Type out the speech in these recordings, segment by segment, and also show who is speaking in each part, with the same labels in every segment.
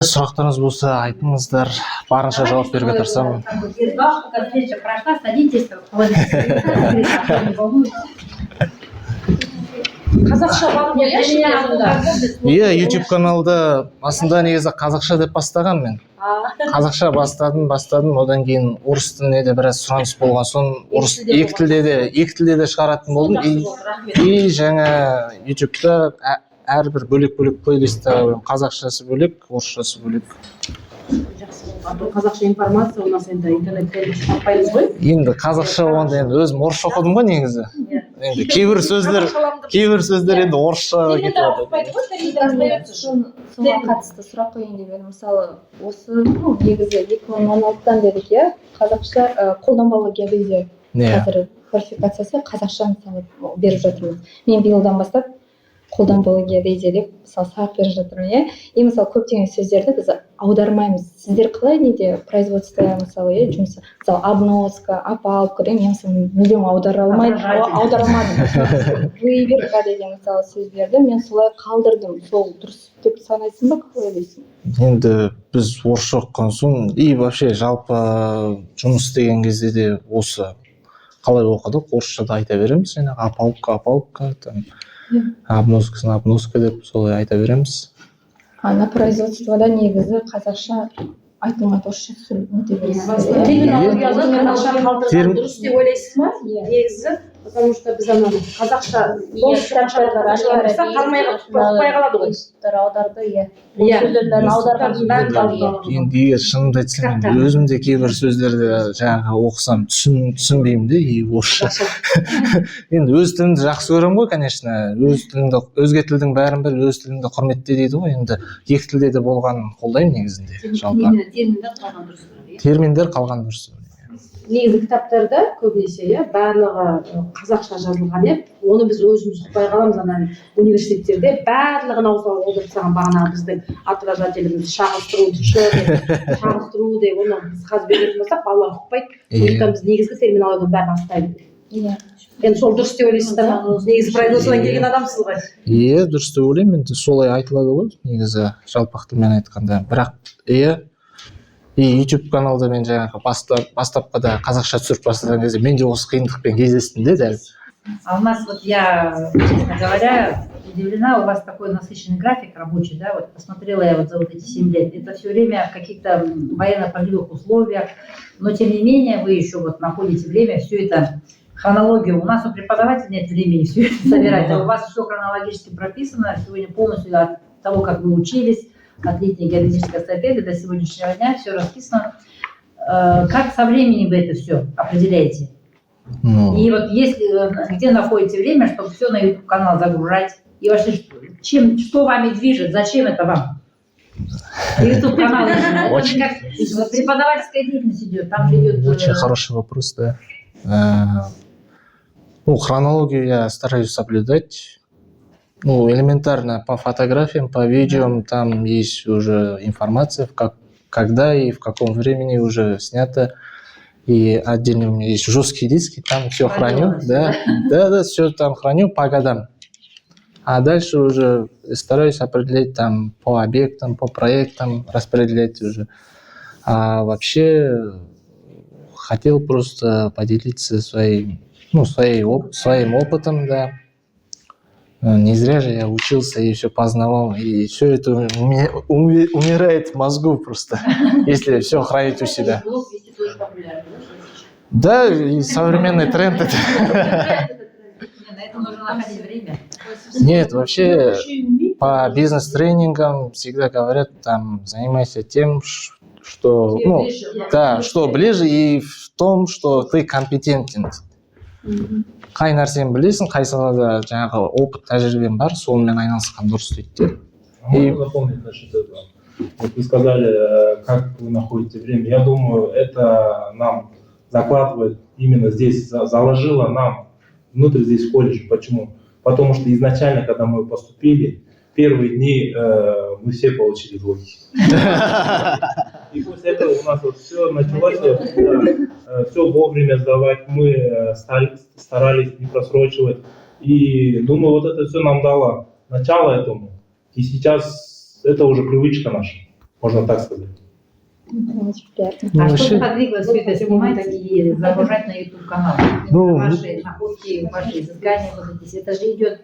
Speaker 1: Сұрақтарыңыз болса айтыңыздар, барынша жауап беруге тырысамын.
Speaker 2: Встреча прошла, садитесь. Қазақша бар ма?
Speaker 1: Иә, YouTube каналда басында негізі қазақша деп бастаған мен. Қазақша бастадым, одан кейін орыс тіліне де біраз сұраныс болған соң екі тілде де шығаратын болдым. И жаңа YouTube'да әрбір бөлек плейлистті қазақшасы бөлек, орысшасы бөлек.
Speaker 2: Қазақша информация у нас енді интернетте шығарпаймыз ғой.
Speaker 1: Енді қазақша болғанда енді өзім орысша оқыдым ғой негізі. Енді кейбір сөздер енді орысша кетіп жатыр.
Speaker 3: Соған қатысты сұрақ қойайын деп едім. Мысалы, осы негізі 2016-дан дедік, иә, қазақша қолданбалы геодезия қазір квалификациясы қазақша мысалы беріп жатырмыз. Мен биылдан бастап қолданбалы геодезия деп мысалы сабақ беріп жатырмын, иә. И мысалы көптеген сөздерді біз аудармаймыз. Сіздер қалай неде производство мысалы жұмысы, мысалы обноска, опалубка деген мен мысалы мүлдем аудармадым. Выверка деген мысалы сөздерді мен солай қалдырдым. Сол дұрыс деп санайсың ба, қалай ойлайсың?
Speaker 1: Енді біз орысша оқыған соң и вообще жалпы жұмыс істеген кезде де осы қалай оқыдық, орысшада айта береміз. Жаңағы опалубка, там обноска деп солай айта береміз.
Speaker 3: На производствода негізі қазақша айтылмайды, орысша сөйлейді бересіз.
Speaker 2: Терминологияны қазақша қалдырған дұрыс деп ойлайсыз ба? Негізі, потому что біз ана қазақша қалмай қалады ғой.
Speaker 3: Аударды, иә. Сөздерді аударған.
Speaker 1: Енді егер шынымды айтсам, өзім де кейбір сөздерді жаңағы оқысам түсінбеймін де, орысша. Енді өз тілімді жақсы көремін ғой, конечно. Өзге тілдің бәрін біл, өз тіліңді құрметте дейді ғой. Енді екі тілде де болғанын қолдаймын негізінде. Терминдер қалған дұрыс.
Speaker 2: Негізі кітаптарда көбінесе барлығы қазақша жазылған, оны біз өзіміз ұқпай қаламыз. Ана университеттерде барлығын ауызға аударып тастаған, бағанағы біздің отражателіміз шағыстыру деп оны біз қазір беретін болсақ, балалар ұқпайды. Сондықтан біз негізгі терминологияны бәрін астаймыз. Енді сол дұрыс деп ойлайсыздар ма? Негізі производстводан келген адамсыз ғой.
Speaker 1: Иә, дұрыс деп ойлаймын. Енді солай айтылады ғой, негізі жалпақ тілмен айтқанда. Бірақ и YouTube каналда мен жаңағы бастапқыда қазақша түсіріп бастаған кезде мен де осы қиындықпен кездестім де дәл.
Speaker 4: Алмаз, вот я, честно говоря, удивлена, у вас такой насыщенный график рабочий, да, вот посмотрела я вот за вот эти 7 лет, это все время в каких-то военно-полевых условиях, но тем не менее вы еще вот находите время все это, хронологию, у нас у преподавателей нет времени все это собирать, а у вас все хронологически прописано, сегодня полностью от того, как вы учились, от летней геодезической стратегии до сегодняшнего дня, все расписано. Как со временем вы это все определяете? И вот если, где находите время, чтобы все на YouTube-канал загружать? И вообще, что вами движет? Зачем это вам? YouTube-канал, это же как преподавательская деятельность идет, там же идет...
Speaker 1: Очень хороший вопрос, да. Хронологию я стараюсь соблюдать. Элементарно по фотографиям, по видео, там есть уже информация, когда и в каком времени уже снято. И отдельно у меня есть жесткие диски, там все храню. Да, все там храню по годам. А дальше уже стараюсь определять там по объектам, по проектам, распределять уже. А вообще хотел просто поделиться своим опытом, да. Не зря же я учился и все познавал, и все это умирает в мозгу просто, если все хранить у себя. Да, и современный тренд это.
Speaker 4: На это нужно находить время.
Speaker 1: Нет, вообще по бизнес-тренингам всегда говорят, там, занимайся тем, что, что ближе, и в том, что ты компетентен. Қай нәрсені білесің, қай салада жаңағы опыт, тәжірибем бар, сонымен айналысқан дұрыс дейді.
Speaker 5: Можно дополнить насчет этого. Вот вы сказали, как вы находите время. Я думаю, это нам закладывает именно здесь, заложило нам внутрь здесь в колледже. Почему? Потому что изначально, когда мы поступили, первые дни мы все получили двойки. И после этого у нас вот все началось, все вовремя сдавать, мы старались не просрочивать. И думаю, вот это все нам дало начало этому. И сейчас это уже привычка наша. можно так сказать.
Speaker 3: Очень приятно.
Speaker 4: А что
Speaker 1: вообще-
Speaker 4: сподвигло все это снимать и загружать на YouTube канал?
Speaker 1: Ну,
Speaker 4: Ваши находки, ваши изыскания, вот эти, это же идет,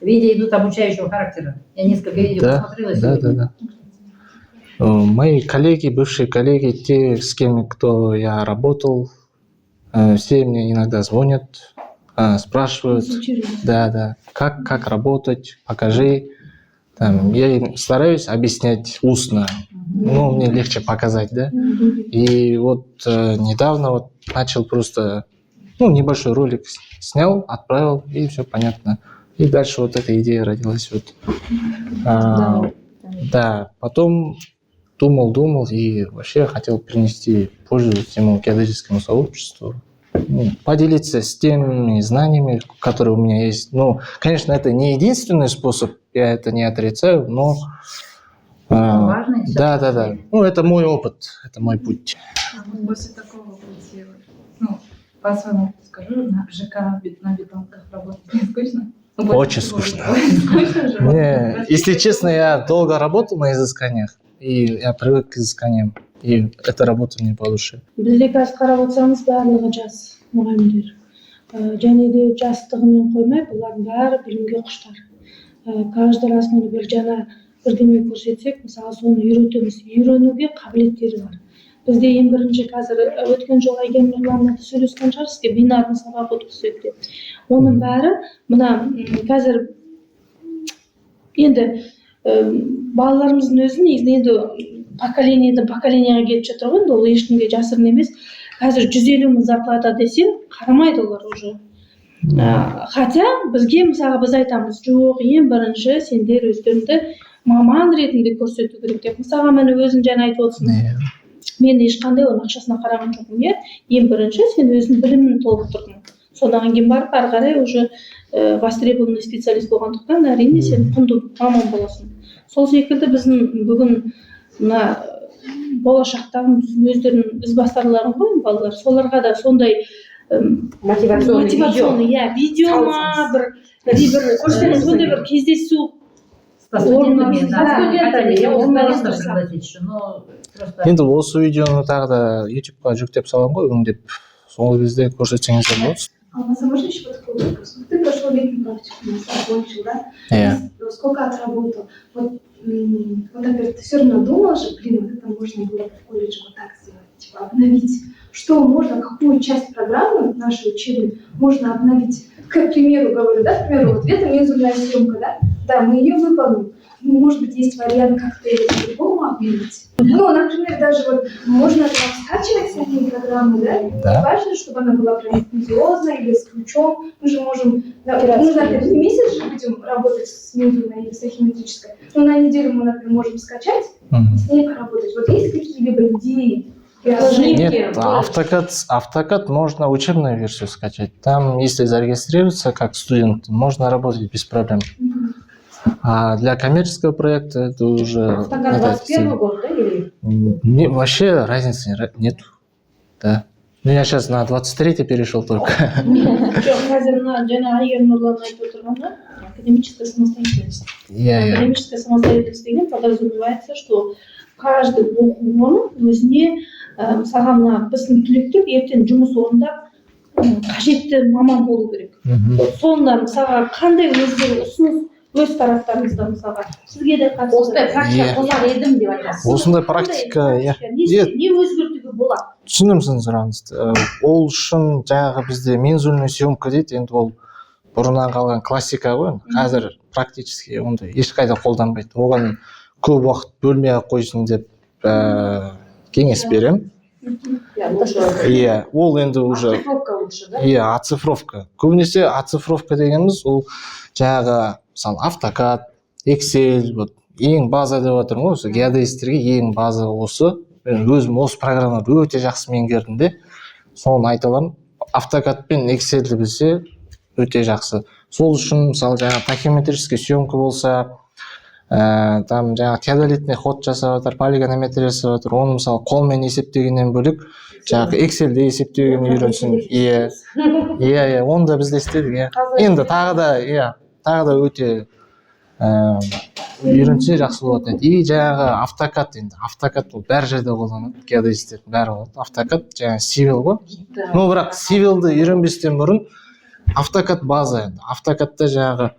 Speaker 4: видео идут обучающего характера. Я несколько видео
Speaker 1: Да,
Speaker 4: посмотрела
Speaker 1: да,
Speaker 4: сегодня.
Speaker 1: да. Мои коллеги, бывшие коллеги, те, с кем кто я работал, все мне иногда звонят, спрашивают, да, как работать, покажи. Там, я им стараюсь объяснять устно, ну, мне легче показать, да. И вот недавно вот начал просто, ну, небольшой ролик снял, отправил, и все понятно. И дальше вот эта идея родилась. Вот. Да, потом думал и вообще хотел принести пользу всему геодезическому сообществу. Ну, поделиться с теми знаниями, которые у меня есть. Ну, конечно, это не единственный способ, я это не отрицаю, но...
Speaker 4: Важно.
Speaker 1: Да. Ну, это мой опыт, это мой путь.
Speaker 3: После такого пути, ну, по своему опыту скажу, на ЖК на бетонках работать не скучно?
Speaker 1: Очень скучно.
Speaker 3: Скучно же?
Speaker 1: Не, если честно, я долго работал на изысканиях, и я привык к изысканиям, и эта работа мне по душе.
Speaker 6: Бизде қазір қарап отырсаңыз барлығы жас мұғалімдер. Және де жастығымен қоймай, бұлардың бәрі білімге құштар. Каждый раз мұны бір жаңа бірдеме көрсетсек, мысалы соны үйретеміз. Үйренуге қабілеттері бар. Бізде ең бірінші қазір өткен жолы Айгерім Нұрланмен сөйлескен шығар, сізге бинардың сабақ өткізсек деп. Оның бәрі мына қазір енді балаларымыздың өзі негізінде енді поколениеден поколениеге кетіп жатыр ғой, енді ол ешкімге жасырын емес. Қазір 150 мың зарплата десең, қарамайды олар уже. Хотя бізге мысалы біз айтамыз, жоқ, ең бірінші сендер өздеріңді маман ретінде көрсету керек деп. Мысалға міне өзің жаңа айтып отырсың. Мен ешқандай оның ақшасына қараған жоқпын, иә. Ең бірінші сен өзің білімін толықтырдың. Содан кейін барып ары қарай уже востребованный специалист болғандықтан әрине сен құнды маман боласың. Сол секілді біздің бүгін мына болашақтағы өздерінің ізбасарларын ғой балалар, соларға да сондай мотивационный видео ма, бір сондай бір кездесу
Speaker 1: енді осы видеоны тағы да ютубқа жүктеп саламын ғой, өңдеп, соңғы кезде көрсетсеңіздер болады.
Speaker 7: Алмаса, можно еще вот такой вопрос? Ты прошел летнюю практику, закончил, да? Сколько отработал? Вот, например, ты все равно думал же, вот это можно было в колледже вот так сделать, типа обновить. Что можно, какую часть программы нашей учебной можно обновить? К примеру говорю, да, к примеру, вот это мензурная съемка, да? Да, мы ее выполним. Может быть, есть вариант как-то ее по-другому обновить. Ну, например, даже вот можно там скачивать всякие программы, да?
Speaker 1: Да.
Speaker 7: Важно, чтобы она была прям грандиозная или с ключом. Мы же можем, мы же опять не месяц же будем работать с мензурной или с ахиметрической, но на неделю мы, например, можем скачать и с ней поработать. Вот есть какие-либо идеи?
Speaker 1: Нет, автокад можно учебную версию скачать. Там, если зарегистрироваться как студент, можно работать без проблем. А для коммерческого проекта это уже...
Speaker 2: Автокад 21 год, да, или?
Speaker 1: Вообще разницы нет. Да. Ну, я сейчас на 23-й перешел только.
Speaker 6: жоқ, қазір мына жаңа Айгерім Нұрлан айтып отырғаны академическая самостоятельность. Академическая самостоятельность деген подразумевается, что каждый оқу орны өзіне мысалға мына біздің түлектер ертең жұмыс орында қажетті маман болу керек. Сонда мысалға қандай өздері ұсыныс өз тараптарыңызда мысалға сізге де
Speaker 2: Осындай практика қосар едім деп айтасыз.
Speaker 1: Осындай практика,
Speaker 6: не өзгертуге болады?
Speaker 1: түсіндім сіздің сұрағыңызды. Ол үшін жаңағы бізде мензурный съемка дейді, енді ол бұрыннан қалған классика ғой. Қазір практически ондай ешқайда қолданбайды. Оған көп уақыт бөлмей ақ қойсын деп кеңес беремін. Иә, ол енді уже оцифровка. Көбінесе оцифровка дегеніміз ол жаңағы мысалы автокад, Excel, вот ең база деп отырмын ғой, осы геодезистерге ең база осы. Мен өзім осы программаны өте жақсы меңгердім де, соны айта аламын. Автокад пен Excel'ді білсе өте жақсы. Сол үшін мысалы жаңағы тахиметрический съемка болса, там жаңағы теодолитный ход жасап жатыр, полигонометрия жасап жатыр, оны мысалы қолмен есептегеннен бөлек жаңағы Excel'де есептегенін үйренсін. Иә, оны да біз де істедік, иә. Енді тағы да өте үйренсе жақсы болатын еді. И жаңағы автокад, енді автокад ол бәр жерде қолданады, геодезистер бәрі болады. Автокад жаңағы Civil ғой. Ну бірақ Civilді үйренбестен бұрын автокад база, енді автокадта жаңағы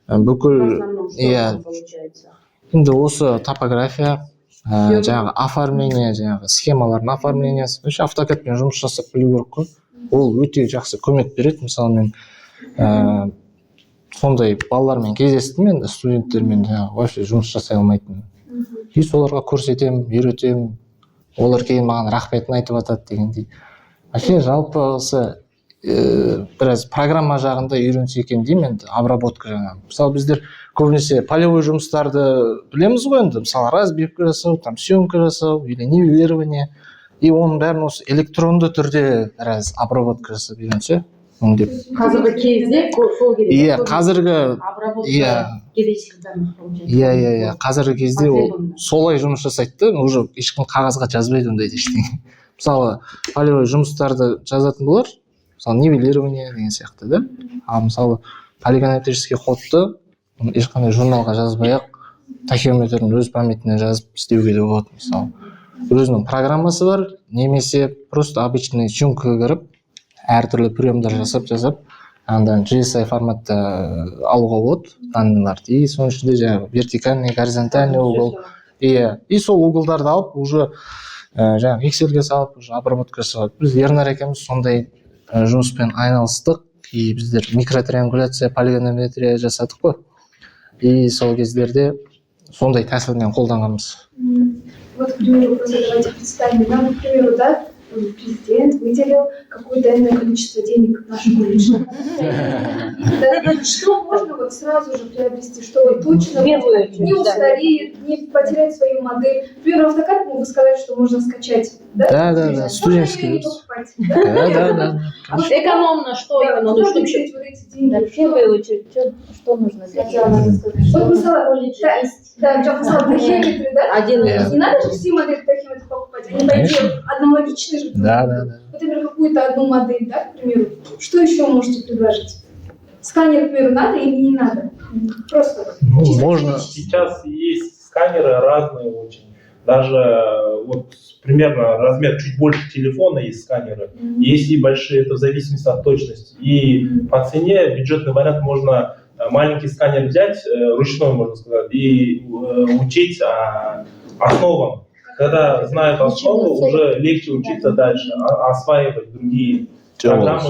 Speaker 1: бүкіл енді осы топография, жаңағы оформление, жаңағы схемалардың оформлениясы, вообще автокадпен жұмыс жасап білу керек қой. Ол өте жақсы көмек береді. Мысалы мен сондай балалармен кездестім, енді студенттермен жаңағы вообще жұмыс жасай алмайтын. И соларға көрсетемін, үйретемін. Олар кейін маған рахметін айтып жатады дегендей. Вообще жалпы осы біраз программа жағында үйренсе екен деймін, енді обработка жаңағы. Мысалы біздер көбінесе полевой жұмыстарды білеміз ғой енді, мысалы разбивка жасау, там съемка жасау или нивелирование. И оның бәрін осы электронды түрде біраз обработка жасап үйренсе, өңдеп.
Speaker 2: Қазіргі кезде сол керек.
Speaker 1: Иә, қазіргі қазіргі кезде ол солай жұмыс жасайды да, уже ешкім қағазға жазбайды ондайды ештеңе. Мысалы полевой жұмыстарды жазатын болар, мысалы нивелирование деген сияқты да. А мысалы полигонометрический ходты ешқандай журналға жазбай-ақ тахеометрдің өз памятіне жазып істеуге де болады. Мысалы өзінің программасы бар, немесе просто обычный съемкаға кіріп әртүрлі приемдар жасап андан GSI форматта алуға болады данныйларды. И соның ішінде жаңағы вертикальный, горизонтальный угол. И сол углдарды алып уже жаңағы Excelге салып, уже обработка жасап. Біз Ернар екеуміз сондай жұмыспен айналыстық. И біздер микротриангуляция, полигонометрия жасадық қой. И сол кездерде сондай тәсілмен қолданғанбыз.
Speaker 7: Вот, к примеру, просто давайте представим, нам, к примеру, да, президент выделил какое-то иное количество денег нашему колледжу. Что можно вот сразу же приобрести, чтобы точно не устареет, не потерять свою модель? К примеру, автокад могу сказать, что можно скачать, да?
Speaker 1: Да, студенческий. Да.
Speaker 2: Экономно, что именно нужно?
Speaker 7: Вот эти деньги.
Speaker 3: В первую очередь, что нужно сделать?
Speaker 7: Вот мысалы, да, тахеометры, да? Не надо же все модели тахеометров покупать, они, по идее, аналогичны же.
Speaker 1: Да.
Speaker 7: Вот, например, какую-то одну модель, да, к примеру. Что еще можете предложить? Сканер, к примеру, надо или не надо? Просто.
Speaker 1: Можно.
Speaker 5: Сейчас есть сканеры разные очень. Даже вот примерно размер чуть больше телефона есть сканеры. Есть и большие, это в зависимости от точности. И по цене бюджетный вариант можно маленький сканер взять, ручной, можно сказать, и учить основам. Когда знают основу, уже легче учиться дальше, осваивать другие программы.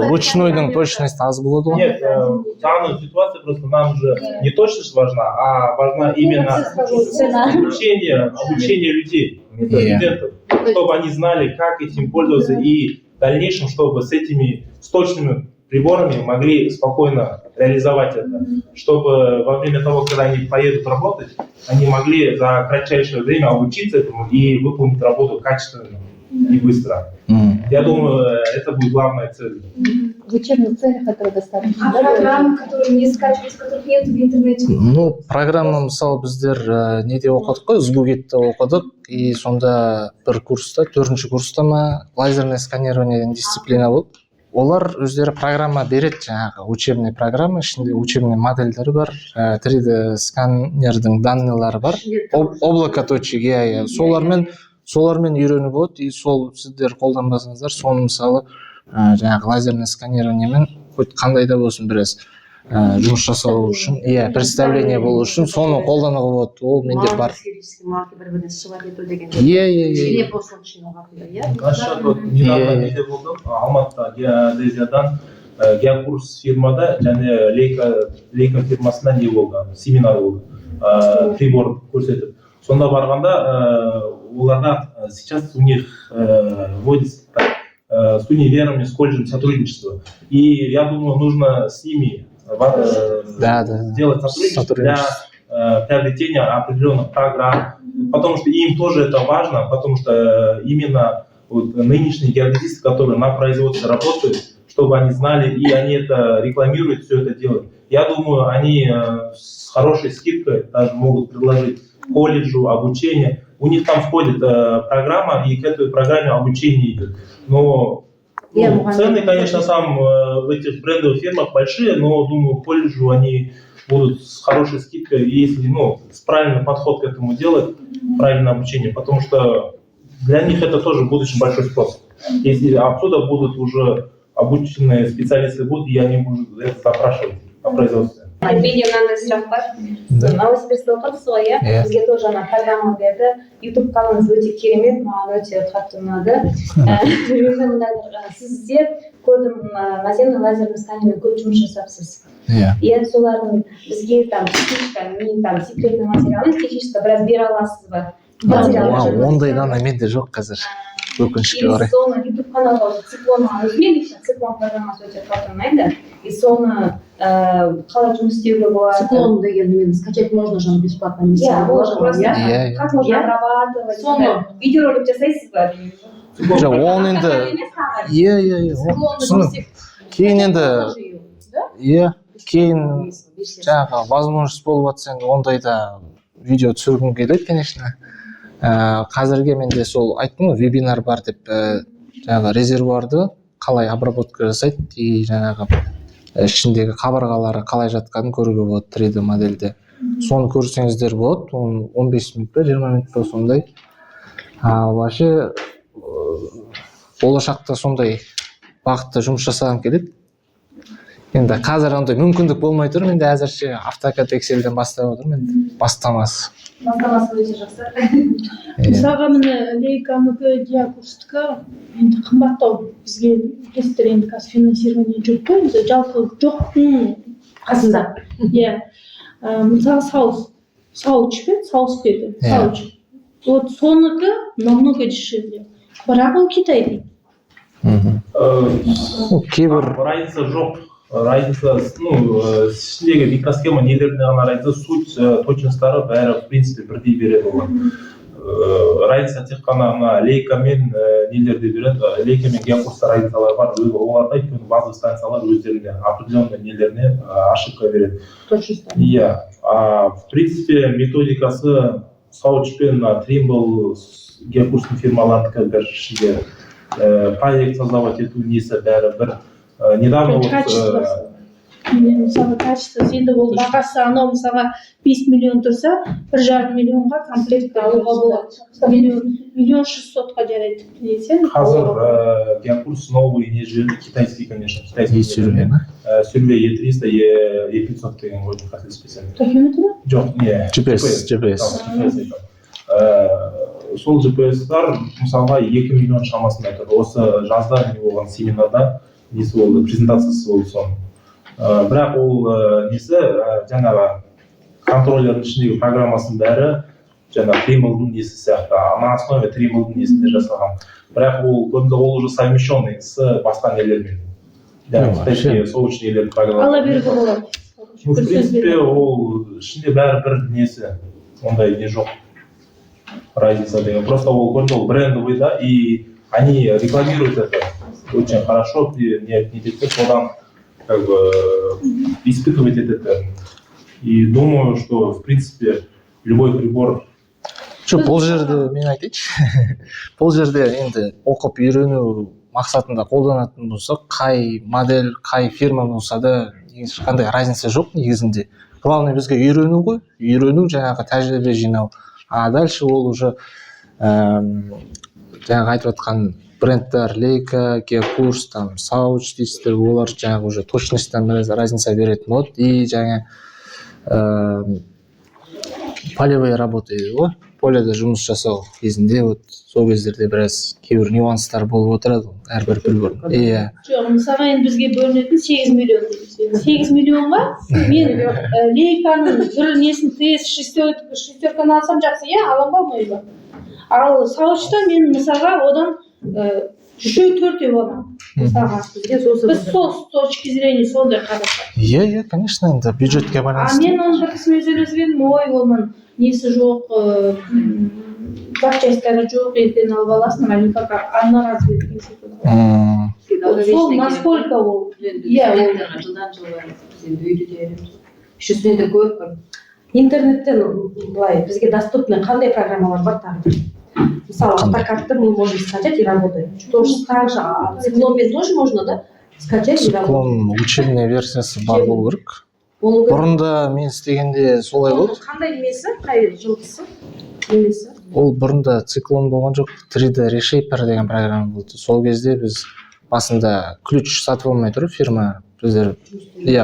Speaker 1: Ручнойдың точность аз болады ғой.
Speaker 5: Нет, в данной ситуации просто нам же не точность важна, а важна именно обучение людей, студентов, чтобы они знали, как этим пользоваться, и в дальнейшем, чтобы с этими точными приборами могли спокойно реализовать это, чтобы во время того, когда они поедут работать, они могли за кратчайшее время обучиться этому и выполнить работу качественно и быстро. Я думаю, это будет главная цель.
Speaker 3: В учебных целях этого достаточно.
Speaker 7: А программы, которые не скачиваются, которых нет в интернете?
Speaker 1: Ну, программа, мысалы, біздер неде оқыдық қой, Сбугетте оқыдық, и сонда бір курста, 4-ші курста ма, лазерное сканирование деген дисциплина болды. Олар өздері программа береді, жаңағы учебный программа, ішінде учебный модельдері бар, 3D сканердің данныйлары бар, облако точек, солармен үйрену болады. И сол сіздер қолданбасаңыздар, соны мысалы жаңағы лазерный сканированиемен хоть қандай да болсын біраз жұмыс жасау үшін, представление болу үшін соны қолдануға болады. Ол менде бар.
Speaker 2: бір-біріне шығып кету деген.
Speaker 5: Недавно неде болдым, Алматыда геодезиядан геокурс фирмада және Лейка фирмасында не болды, семинар болды, прибор көрсетіп. Сонда барғанда оларда сейчас у них вводится с универами, с колледжем сотрудничество. И я думаю, нужно с ними сделать сотрудничество для приобретения определенных программ, потому что им тоже это важно, потому что именно вот нынешние геодезисты, которые на производстве работают, чтобы они знали, и они это рекламируют, все это делают. Я думаю, они с хорошей скидкой даже могут предложить колледжу обучение. У них там входит программа, и к этой программе обучение идет. Но цены, конечно, там в этих брендовых фирмах большие, но, думаю, колледжу они будут с хорошей скидкой, если с правильным подход к этому делать, правильное обучение, потому что для них это тоже будет очень большой спрос. Если отсюда будут уже обученные специалисты будут, и они будут это запрашивать на производстве.
Speaker 3: Видео мынандай сұрақ бар. Новосибирскте оқыдыңыз ғой, иә? Бізге тоже ана программа берді. YouTube каналыңыз өте керемет, маған өте қатты ұнады. Сіздер көрдім, наземный лазерный сканермен көп жұмыс жасапсыз. Енді солардың бізге секретный материалын технически біраз бере аласыз ба?
Speaker 1: Ондайдан менде жоқ қазір. Өкінішке орай.
Speaker 3: И соны YouTube каналға циклон, өзіме лично циклон программасы өте қатты ұнайды. И соны қалай жұмыс істеуге болады?
Speaker 2: Циклон деген скачать можно же бесплатно.
Speaker 3: Иә, просто как можно обрабатывать. Соны видеоролик жасайсыз ба?
Speaker 1: Жоқ, оны енді кейін енді кейін жаңағы возможность болып жатса енді ондайда видео түсіргім келеді, конечно. Қазірге менде сол айттым ғой, вебинар бар деп, жаңағы резервуарды қалай обработка жасайды и жаңағы ішіндегі қабырғалары қалай жатқанын көруге болады 3D модельде. Соны көрсеңіздер болады, 15 минут па 20 минут па сондай. Вообще болашақта сондай бағытта жұмыс жасағым келеді. Енді қазір ондай мүмкіндік болмай тұр, менде әзірше автокад Excel'ден бастап отырмын, енді бастамасы.
Speaker 3: Бастамасы өте жақсы.
Speaker 6: Мысалға міне лейканікі диагностика енді қымбаттау, бізге тестер енді қазір финансирование жоқ қой, енді жалпы жоқтың
Speaker 2: қасында.
Speaker 6: Иә. Мысалы сауч деді, сауч. Вот соныкі намного дешевле. Бірақ ол Китай дейді.
Speaker 1: Кейбір
Speaker 5: разница жоқ. Разница, ішіндегі микросхема нелеріне ғана разница, суть, точностары бәрі в принципе бірдей береді олар. Разница тек қана лейка мен нелерде береді, лейка мен геокурста разницалар бар, оларда өйткені базовый станциялар өздеріне определенный нелеріне ошибка береді.
Speaker 2: Точностары.
Speaker 5: Иә, в принципе методикасы Сауч пен Trimble геокурстың фирмаларының бір ішінде проект создавать ету несі бәрі бір. Недавно
Speaker 6: мысалға качествосы, енді ол бағасы анау мысалға 5 миллион тұрса, 1,5 миллионға комплект алуға болады. 1,600,000-ға жарайды.
Speaker 5: Қазір геокурс новый не жіберді, китайский, конечно.
Speaker 1: Сюрвей
Speaker 5: E300, E500 деген ойдың қателеспесем.
Speaker 6: Тахиметі ме?
Speaker 5: Жоқ, не.
Speaker 1: GPS.
Speaker 5: Сол GPS-тар мысалға 2 миллион шамасында тұр. Осы жазда не болған семинарда несі болды, презентациясы болды соның. Бірақ ол несі жаңағы контроллердің ішіндегі программасының бәрі жаңағы Trimble-дің несі сияқты, на основе Trimble-дің несінде жасалған. Бірақ ол уже совмещенный с басқа нелермен. Кітайский соучный нелердің программасы.
Speaker 6: Ала беруге болады.
Speaker 5: В принципе, ол ішінде бәрі бір несі, ондай не жоқ. Разница деген. Просто ол брендовый, да, и они рекламируют это очень хорошо, не содан как бы испытывать это. И думаю, что в принципе любой прибор.
Speaker 1: Жоқ, бұл жерде мен айтайыншы. Бұл жерде енді оқып үйрену мақсатында қолданатын болсақ, қай модель, қай фирма болса да ешқандай разница жоқ негізінде. Главное бізге үйрену ғой, үйрену жаңағы тәжірибе жинау. А дальше ол уже жаңағы айтып отқан брендтер, Leica, Geocurs, там, Sauch дейсіздер, олар жаңағы уже точностьтан біраз разница беретін болады. И жаңа полевые работы ғой, поледе жұмыс жасау кезінде, вот сол кездерде біраз кейбір нюанстар болып отырады, әрбір прибор. Иә.
Speaker 6: Жоқ, мысалға енді бізге бөлінетін 8 миллион дейміз. 8 миллионға мен Leica-ның бір несін тест шестерканы алсам жақсы, иә, алам ба алмай ба? Ал Sauch-та мен мысалға одан 3-4 аламын. Мысалға біз сол с точки зрения сондай қарасақ.
Speaker 1: Иә, конечно, енді бюджетке байланысты.
Speaker 6: Мен оның бір кісімен сөйлесіп ой, оның несі жоқ, запчастары жоқ, ертең алып аласың, они как одноразовый деген секілді. Сол насколько ол? Иә, ол
Speaker 2: жылдан жылға енді үйде де еще студенттер көп бар. Интернеттен былай бізге доступный қандай программалар бар тағы? Мысалы, автокадты мы можем скачать и работать. Тоже так же, циклонмен тоже можно, да? Скачать и работать.
Speaker 1: Циклон учебная версиясы бар болу керек. бұрында мен істегенде солай болды.
Speaker 2: Қандай немесі? Қай жылғысы? Немесі?
Speaker 1: Ол бұрында циклон болған жоқ, 3D Reshaper деген программа болды. Сол кезде біз басында ключ сатып алмай тұрып фирма, біздер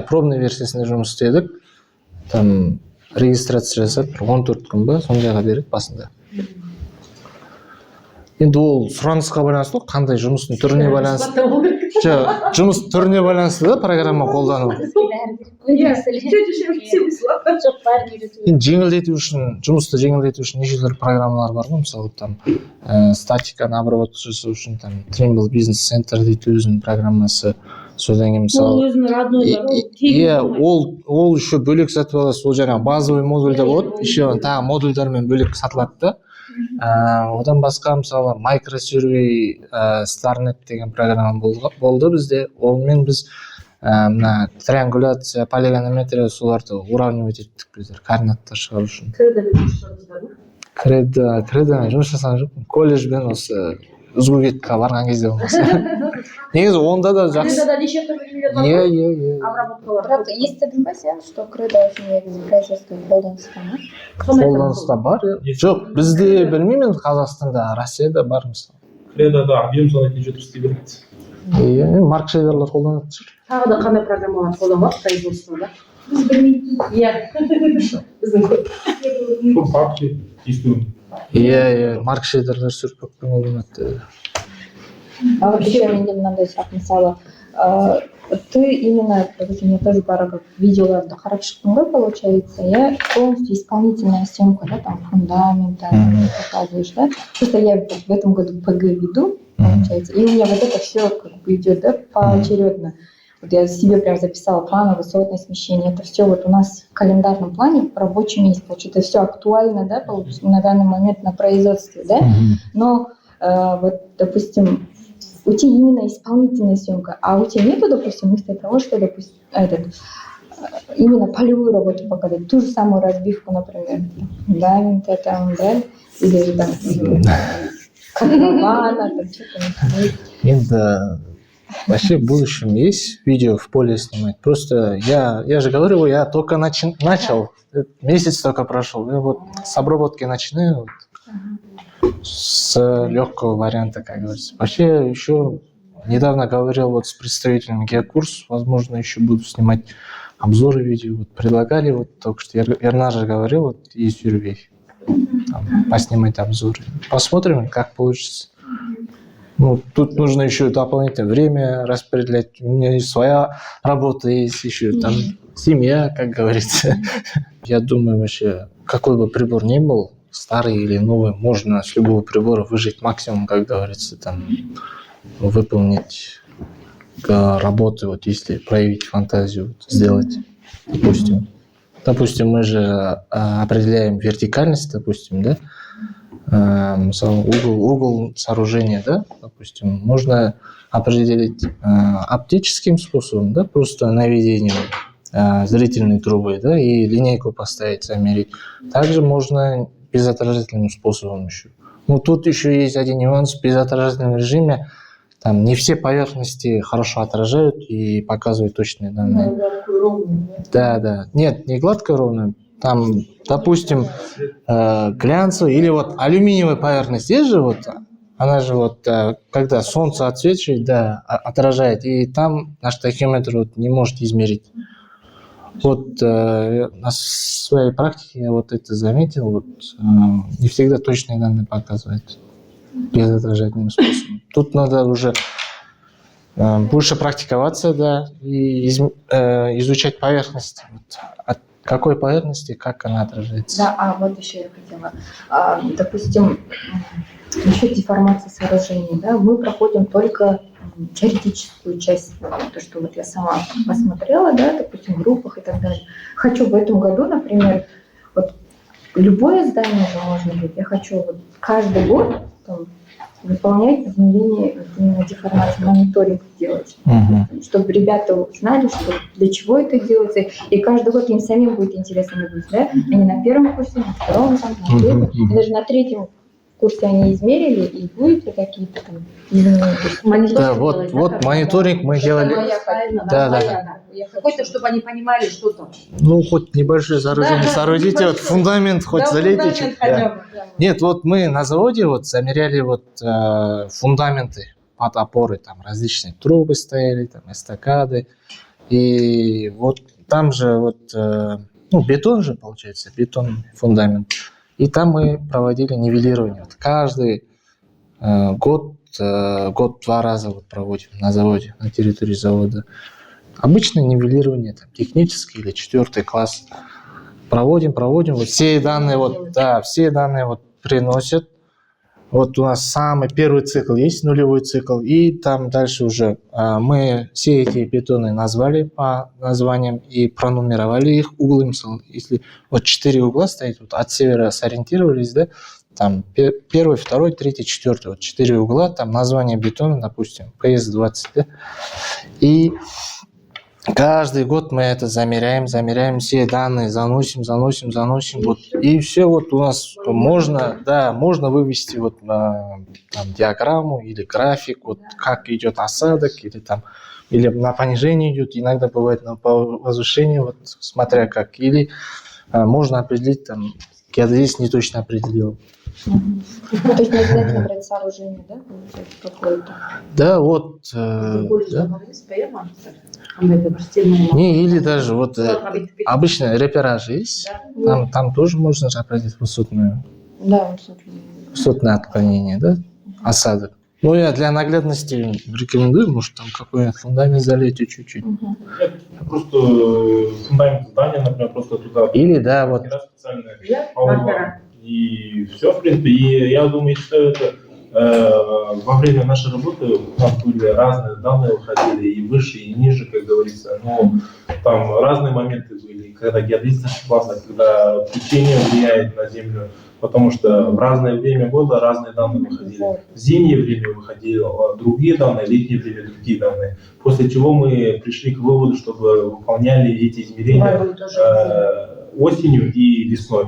Speaker 1: пробный версиясында жұмыс істедік. Там регистрация жасап 14 күн ба сондайға береді басында. Енді ол сұранысқа байланысты, қандай жұмыстың түріне байланысты. Жұмыс түріне байланысты да программа қолдану. Жеңілдету үшін, жұмысты жеңілдету үшін неше түрлі программалар бар ғой, мысалы там статиканы обработка жасау үшін там Trimble Business Center дейді өзінің программасы. Содан кейін мысалы
Speaker 6: ол өзінің родной
Speaker 1: ол еще бөлек сатып аласыз. Ол жаңа базовый модульда болады, еще тағы модульдармен бөлек сатылады да. Одан басқа мысалы microsurvey Starnet деген программа болды бізде. Онымен біз мына триангуляция, полигонометрия соларды уравнивать еттік біздер, координаттар шығару үшін. Кредомен жұмыс жасаған жоқпын. Колледжбен осы Узгугетқа барған кезде болмаса. Негізі онда да жақсы.
Speaker 2: Кредода неше түрлі нелер бар? Обработкалар.
Speaker 3: Бірақ естідің ба сен, что кредо үшін негізі производство қолданыста ма?
Speaker 1: Қолданыста бар. Жоқ, бізде білмеймін, Қазақстанда, Россияда бар мысалы.
Speaker 5: Кредода объем содан кейін жеткізіп береді.
Speaker 1: Маркшейдерлер қолданады.
Speaker 2: Тағы да қандай программалар қолданылады производствода?
Speaker 7: Біз білмейтін.
Speaker 2: Біздің көп.
Speaker 5: Көп папки естуім.
Speaker 1: Маркшейдерлер сүріп қолданады.
Speaker 3: А вот еще менде мынандай сұрақ, мысалы, ты именно, допустим, я тоже пару видеоларды қарап шықтым ғой, получается, полностью исполнительная съемка, да, там фундамент, показываешь, да? Просто я в этом году ПГ веду, получается, и у меня вот это все как бы идет, да, поочередно. Вот я себе прям записала планы, высотное смещение, это все вот у нас в календарном плане в рабочем месте, получается, это все актуально, да, на данный момент на производстве, да, но вот, допустим, у тебя именно исполнительная съемка, а у тебя нету, допустим, мысли того, что, допустим, именно полевую работу показать, ту же самую разбивку, например, фундамент, там, да, или там, котлована, там что-то.
Speaker 1: Вообще в будущем есть видео в поле снимать. Просто я же говорю, я только начал, месяц только прошел, я вот с обработки начинаю, с легкого варианта, как говорится. Вообще еще недавно говорил вот с представителем Геокурс, возможно, еще буду снимать обзоры видео. Вот предлагали, вот только что Ернар же говорил, вот есть Юрий, поснимать обзоры. Посмотрим, как получится. Ну, тут нужно еще дополнительное время распределять. У меня есть своя работа, есть еще там семья, как говорится. Я думаю, вообще, какой бы прибор ни был, старый или новый, можно с любого прибора выжить максимум, как говорится, там, выполнить работы, вот если проявить фантазию, вот, сделать, допустим, мы же определяем вертикальность, допустим, да, угол сооружения, да, допустим, можно определить оптическим способом, да, просто наведением зрительной трубы, да, и линейку поставить, замерить. Также можно безотражательным способом еще. Ну, тут еще есть один нюанс. В безотражательном режиме там не все поверхности хорошо отражают и показывают точные данные. Да. Нет, не гладко ровно. Там, допустим, глянцевая или вот алюминиевая поверхность есть же вот, она же вот, когда солнце отсвечивает, да, отражает, и там наш тахиометр вот не может измерить. Вот на своей практике я вот это заметил, вот не всегда точные данные показывает безотражательным способом. Тут надо уже больше практиковаться, да, и изучать поверхность. Вот, от какой поверхности, как она отражается.
Speaker 3: Да, а вот еще я хотела, допустим, насчет деформации сооружений, да, мы проходим только теоретическую часть, то, что вот я сама посмотрела, да, допустим, в группах и так далее. Хочу в этом году, например, вот любое здание же можно быть, я хочу вот каждый год там, выполнять измерения именно деформации, мониторинг делать, чтобы ребята знали, что для чего это делается, и каждый год им самим будет интересно, да, они на первом курсе, на втором, там, на третьем, и даже на третьем курсе они измерили, и будет ли какие-то там изменения?
Speaker 1: Да, вот мониторинг мы делали. Да.
Speaker 2: Какой-то, чтобы они понимали, что там.
Speaker 1: Ну, хоть небольшое сооружение соорудите, вот фундамент хоть залейте. чуть, да. Нет, вот мы на заводе вот замеряли вот фундаменты под опоры, там различные трубы стояли, там эстакады. И вот там же вот, ну, бетон же получается, бетонный фундамент. И там мы проводили нивелирование. Вот каждый год 2 раза вот проводим на заводе, на территории завода. Обычное нивелирование, там, технический или 4 класс. Проводим, вот все данные вот, да, все данные вот приносят. Вот у нас самый первый цикл есть, нулевой цикл, и там дальше уже мы все эти бетоны назвали по названиям и пронумеровали их углы. Если вот 4 угла стоит, вот от севера сориентировались, да, там 1, 2, 3, 4, вот 4 угла, там название бетона, допустим, PS20, да, и каждый год мы это замеряем, все данные заносим, вот, и все вот у нас можно вывести вот там, диаграмму или график, вот как идет осадок, или на понижение идет, иногда бывает на возвышение, вот смотря как, или можно определить там, геодезист не точно определил.
Speaker 3: То есть не обязательно брать сооружение, да, какое-то?
Speaker 1: Да, вот. Не, или даже вот обычно репираж есть, там тоже можно определить высотное отклонение, да, осадок. Ну, я для наглядности рекомендую, может, там какой-нибудь фундамент залейте чуть-чуть.
Speaker 5: Просто фундамент здания, например, просто туда.
Speaker 1: Или, да, вот.
Speaker 5: И все, в принципе. И я думаю, что это во время нашей работы у нас были разные данные выходили, и выше, и ниже, как говорится. Но там разные моменты были, когда геодезия классно, когда течение влияет на землю, потому что в разное время года разные данные выходили. В зимнее время выходили другие данные, в летнее время другие данные. После чего мы пришли к выводу, чтобы выполняли эти измерения осенью и весной.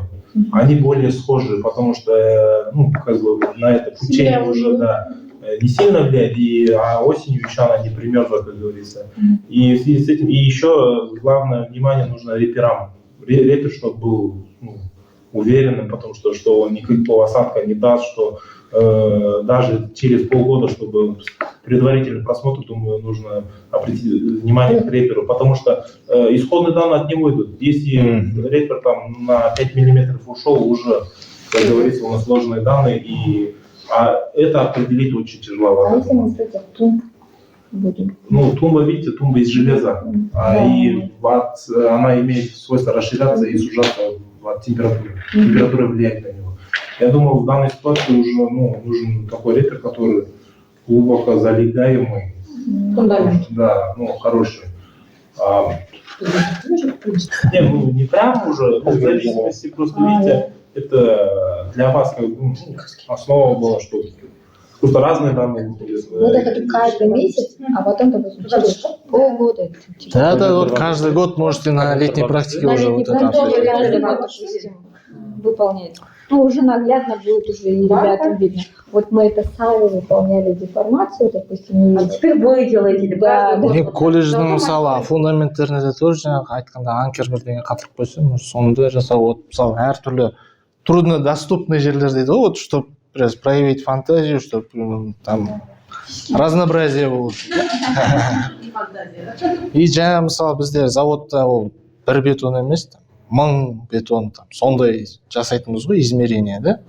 Speaker 5: Они более схожи, потому что, ну, как бы на это течение уже, да, не сильно влияет, а осенью еще она не примерзла, как говорится. И в связи с этим, и еще главное внимание нужно реперам. Репер, чтобы был, ну, уверенным, потому что он никакого осадка не даст, что даже через полгода, чтобы предварительный просмотр, думаю, нужно обратить внимание к реперу, потому что исходные данные от него идут. Если репер там на 5 миллиметров ушел, уже, как говорится, у нас сложные данные, а это определить очень тяжеловато.
Speaker 3: А если мы, кстати, тумб будем?
Speaker 5: Ну, тумба, видите, тумба из железа, она имеет свойство расширяться и сужаться от температуры. Температура влияет на него. Я думаю, в данной ситуации уже нужен такой репер, который глубоко залегаемый.
Speaker 2: Фундамент.
Speaker 5: Да, хороший. Не прям уже, в зависимости, просто видите, это для вас как бы основа была, что просто разные данные.
Speaker 3: Вот это каждый месяц, а потом, допустим, через полгода.
Speaker 1: Да, вот каждый год можете на летней практике уже вот это
Speaker 3: выполнять. Ну, уже наглядно будет уже и ребятам видно. Вот мы это сами выполняли деформацию, допустим.
Speaker 2: А теперь вы делаете,
Speaker 3: да.
Speaker 1: Не колледждің мысалы фундаменттерінде тоже жаңағы айтқанда анкер бірдеңе қатырып қойса, соны жасау, вот мысалы әртүрлі труднодоступный жерлер дейді ғой, вот чтобы проявить фантазию, чтобы там разнообразие болды. И жаңа мысалы бізде заводта ол бір бетон емес, 1000 бетон, там, сондай жасайтынбыз ғой, измерение, да?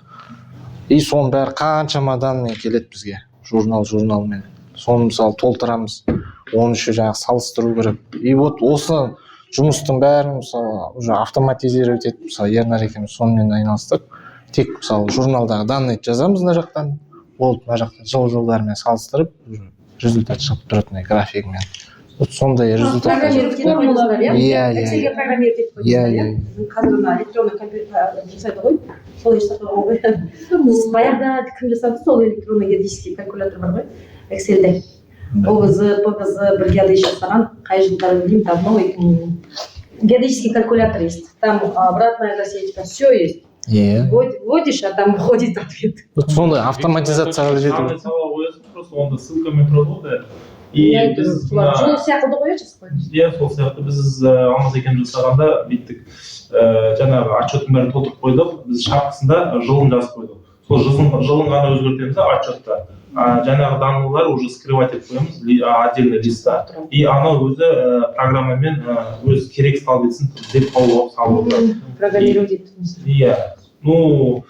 Speaker 1: И соның бәрі қаншама данные келеді бізге, журналмен. Соны мысалы толтырамыз, оны еще жаңағы салыстыру керек. И вот осы жұмыстың бәрін мысалы уже автоматизировать етіп, мысалы Ернар екеуміз сонымен айналыстық. Тек мысалы журналдағы данные жазамыз мына жақтан, болды мына жақта жылдармен салыстырып, уже результат шығып тұратын графигімен. Вот сондай результат.
Speaker 2: Экселге программировать етіп қойдыңыздар, қазір мына электронный компьютер жасайды ғой, сол жасауға болады. Баяғыда кім жасады, сол электронный геодезический калькулятор бар ғой, Excel'де. ОГЗ, ПГЗ, бір геодезия жасаған, қай жылдары білмеймін, давно геодезический калькулятор есть. Там обратная засечка, все есть. Вводишь, а там выходит ответ.
Speaker 1: Сондай автоматизацияға жету.
Speaker 5: Просто онда ссылкамен тұрады ғой. И біз
Speaker 2: жол сияқты ғой
Speaker 5: иә, сол сияқты біз Алмаз екеуміз жасағанда бүйттік, жаңағы отчеттың бәрін толтырып қойдық, біз шапкасында жылын жазып қойдық. Сол жылын ғана өзгертеміз отчетта. Жаңағы данныйлар уже скрывать етіп қоямыз отдельный листта. И анау өзі программамен өз керек салып етсін деп салып отырады.
Speaker 2: Программировать етіп.
Speaker 5: Иә, ну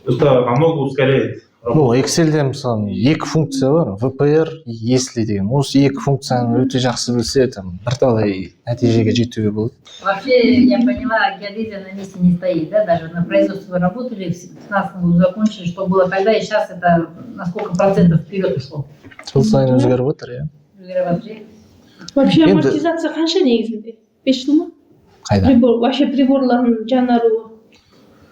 Speaker 5: это намного ускоряет.
Speaker 1: Excel'де мысалы екі функция бар, VPR, если деген. Осы екі функцияны өте жақсы білсе, там бірталай нәтижеге жетуге болады.
Speaker 4: Вообще, я поняла, геодезия на месте не стоит, да? Даже на производстве вы работали, в 2015 году закончили, что было тогда, и сейчас это на сколько процентов вперед ушло?
Speaker 1: Жыл сайын өзгеріп отыр, иә.
Speaker 6: Вообще амортизация қанша негізінде? 5 жыл ма?
Speaker 1: Қайда?
Speaker 6: Вообще приборлардың жаңаруы.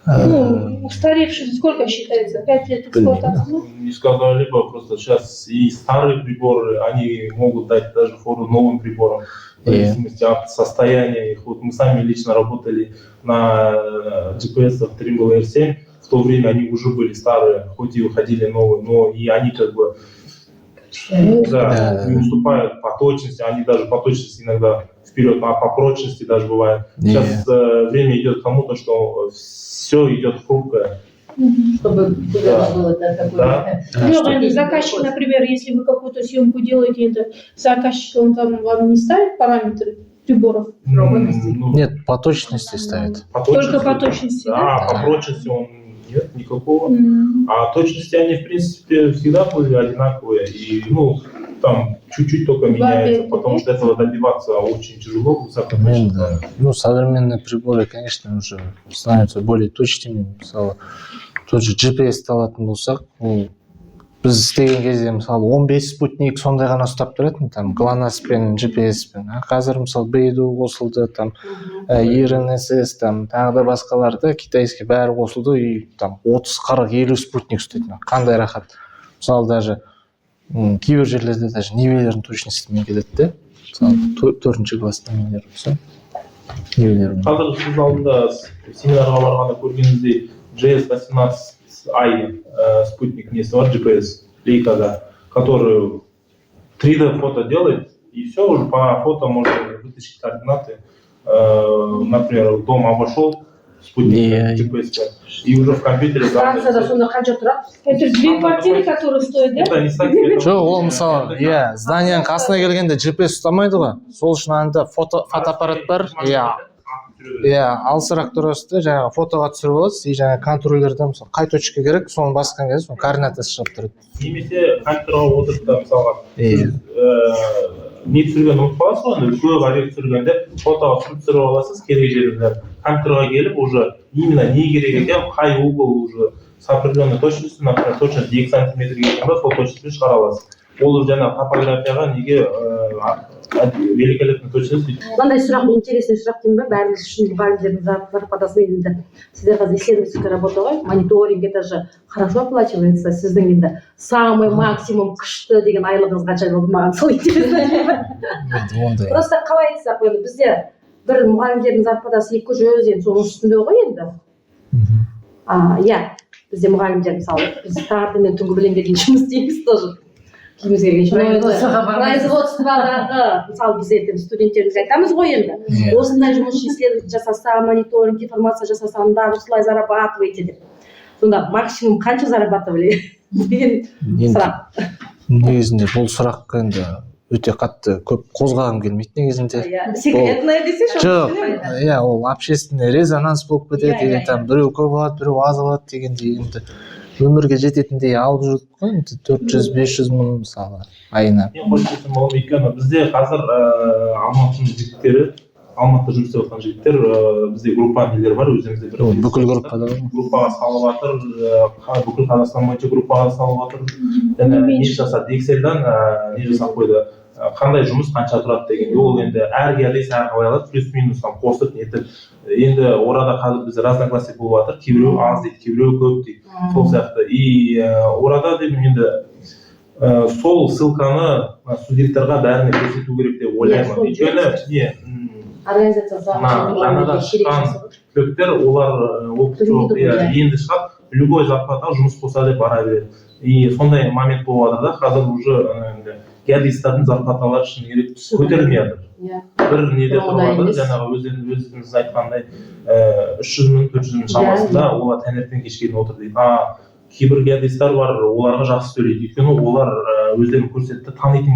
Speaker 6: Ну, устаревший сколько считается? 5 лет эксплуатации?
Speaker 5: Не сказали бы, просто сейчас и старые приборы, они могут дать даже фору новым приборам, в зависимости от состояния их. Вот мы сами лично работали на GPS Trimble R7, в то время они уже были старые, хоть и выходили новые, но и они как бы не уступают по точности, они даже по точности иногда вперед, а по прочности даже бывает. Сейчас время идет к тому, что все идет хрупкое.
Speaker 4: Чтобы было такое.
Speaker 6: Заказчик, например, если вы какую-то съемку делаете, это заказчик, он там вам не ставит параметры приборов?
Speaker 1: Нет, по точности ставит.
Speaker 6: Только по точности, да?
Speaker 5: По прочности он нет никакого. А точности они, в принципе, всегда были одинаковые. И, ну, там чуть-чуть только меняется, потому что этого добиваться очень тяжело, высокоточно.
Speaker 1: Ну, современные приборы, конечно, уже становятся более точными. Мысалы, тот же GPS алатын болсақ, біз істеген кезде мысалы 15 спутник сондай ғана ұстап тұратын, там GLONASS пен GPS пен. Қазір мысалы Beidou қосылды, там ERNSS, там тағы да басқаларды китайский бәрі қосылды, и там 30, 40, 50 спутник ұстайтын. Қандай рахат. Мысалы даже кейбір жерлерде даже нивелердің точностьімен келеді де. Мысалы 4-ші класстан нелер болса. Нивелердің.
Speaker 5: Қазір сіз алдында семинарға барғанда көргеніңіздей JS-18i спутник несі бар, GPS, лейкада, который 3D фото делает, и все, уже по фото можно вытащить координаты. Например, дом обошел, спутник GPS, и уже в компьютере...
Speaker 2: Станцияда сонда қанша тұрады?
Speaker 6: Это 2 квартиры, которые стоят, да?
Speaker 5: Это не статика.
Speaker 1: Жоқ, ол мысалы, иә, зданияның қасына келгенде GPS ұстамайды ғой. Сол үшін анда фотоаппарат бар, иә, алысырақ тұрасыз да, жаңағы фотоға түсіріп аласыз, и жаңағы контроллерде мысалы қай точка керек, соны басқан кезде соның координатасы шығып тұрады.
Speaker 5: Немесе компьютерға отырып та мысалға не түсіргенді ұмытып қаласыз ғой, үлкен объект түсіргенде фотоға түсіріп аласыз керек жерінде. Компьютерға келіп уже именно не керек екен, қай угол уже с определенной точностью, например, точность 2 сантиметрге келген ба, сол точностьпен шығара аласыз. Ол жаңағы топографияға неге великолепно точность дейді.
Speaker 2: Мынандай сұрақ, интересный сұрақ деймін ба, бәріміз үшін мұғалімдердің зарплатасы енді сіздер қазір исследовательская работа ғой, мониторинг, это же хорошо оплачивается, сіздің енді самый максимум күшті деген айлығыңыз қанша болды, маған сол интересно. Просто қалай айтсақ, бізде бір мұғалімдердің зарплатасы 200, енді соның үстінде ғой енді. Иә, бізде мұғалімдер мысалы, біз таңертең мен түнгі білімге дейін жұмыс істейміз тоже. Кейіміз келген производстводағы, мысалы біз ертең студенттерімізге айтамыз ғой енді, осындай жұмыс жасаса, мониторинг, информация жасасам да, осылай зарабатывайте деп. Сонда максимум қанша зарабатывали деген сұрақ.
Speaker 1: Негізінде бұл сұрақ енді өте қатты көп қозғағым келмейді негізінде.
Speaker 2: Секретная десеші?
Speaker 1: Жоқ, иә, ол общественный резонанс болып кетеді, или там біреу көп алады, біреу аз алады дегендей енді өмірге жететіндей алып жүрдік қой, 400-500 мың мысалы айына.
Speaker 5: Мен қош кетсем болады, өйткені бізде қазір Алматының жігіттері, Алматыда жұмыс істеп жатқан жігіттер, бізде группа нелер бар, өзімізде бір
Speaker 1: бүкіл группада
Speaker 5: группаға салып жатыр, бүкіл Қазақстан бойынша группаға салып жатыр. Және не жасады, Excel'дан не жасап қойды, қандай жұмыс қанша тұрады деген. Ол енді әр геодезия әрқалай алады, плюс-минус қосып нетіп. Енді орада қазір бізде разногласие болып жатыр, кейбіреу аз дейді, кейбіреу көп дейді. Сол сияқты. И орада деймін енді сол ссылканы студенттарға бәріне көрсету керек деп ойлаймын. Өйткені
Speaker 2: организациясы
Speaker 5: жаңадан шыққан түлектер олар енді шығады, любой зарплата жұмыс болса деп бара береді. И сондай момент болып жатыр да, қазір уже геодезистердің зарплаталары шыны керек көтерілмей жатыр. Бір неде тұрады, жаңағы өзіңіз айтқандай 300 мың, 400 мың шамасында олар таңертең кешке дейін отыр дейді. Кейбір геодезистер бар, оларға жақсы төлейді. Өйткені олар өздерін көрсетті, танитын,